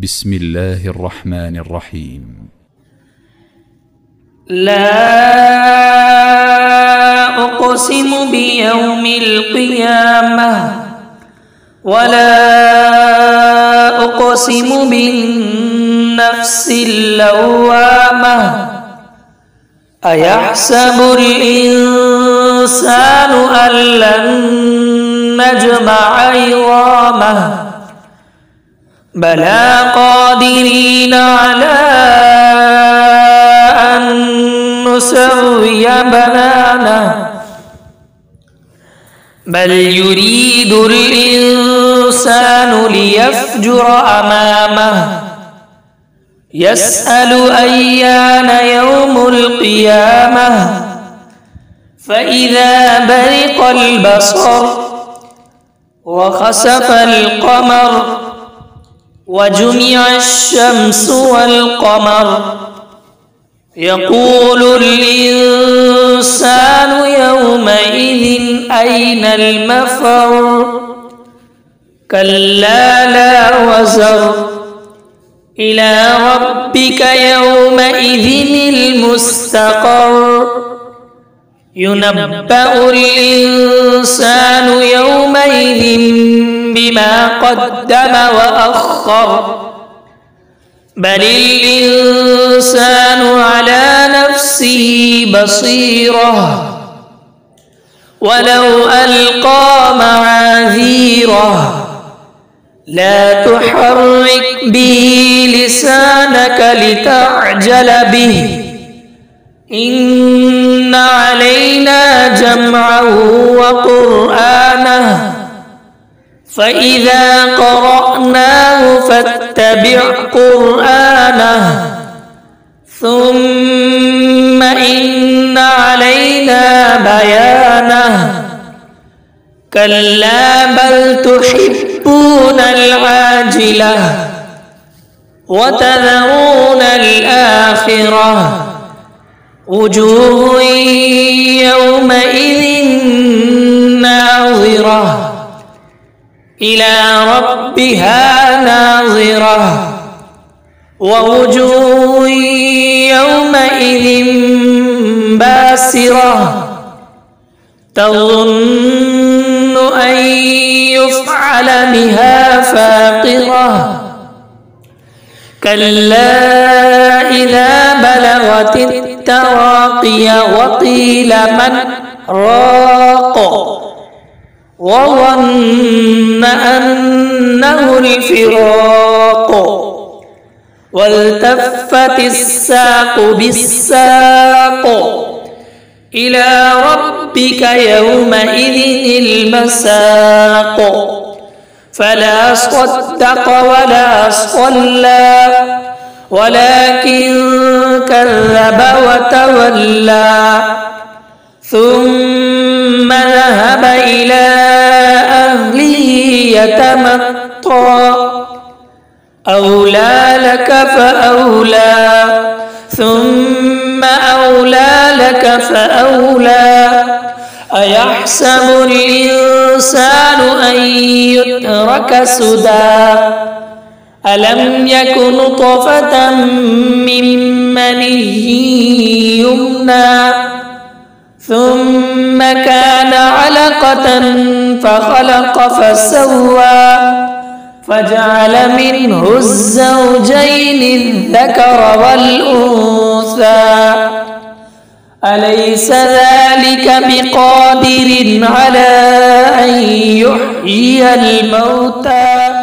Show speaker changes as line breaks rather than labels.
بسم الله الرحمن الرحيم.
لا أقسم بيوم القيامة ولا أقسم بالنفس اللوامة أيحسب الإنسان أن لن نجمع عظامه بلى قادرين على أن نسوي بنانه بل يريد الإنسان ليفجر أمامه يسأل أيان يوم القيامة فإذا برق البصر وخسف القمر وجمع الشمس والقمر يقول الإنسان يومئذ أين المفر كلا لا وزر إلى ربك يومئذ المستقر ينبأ الإنسان يومئذ بما قدم وأخر بل الإنسان على نفسه بصيرة ولو ألقى معاذيره لا تحرك به لسانك لتعجل به إن علينا جمعه وقرآنه فإذا قرأناه فاتبع قرآنه ثم إن علينا بيانه كلا بل تحبون العاجلة وتذرون الآخرة وجوه يومئذ ناظرة إلى ربها ناظرة ووجوه يومئذ باسرة تظن أن يفعل بها فاقرة كلا إذا بلغت التراقي وقيل من راق وظن أنه الفراق والتفت الساق بالساق إلى ربك يومئذ المساق فلا صدق ولا صلى ولكن كذب وتولى ثم ذهب إلى أهله يتمطى أولى لك فأولى ثم أولى لك فأولى أيحسب الإنسان أن يترك سدى ألم يك نطفة من مني يمنى ثم كان علقة فخلق فسوى فجعل منه الزوجين الذكر والأنثى أليس ذلك بقادر على أن يحيي الموتى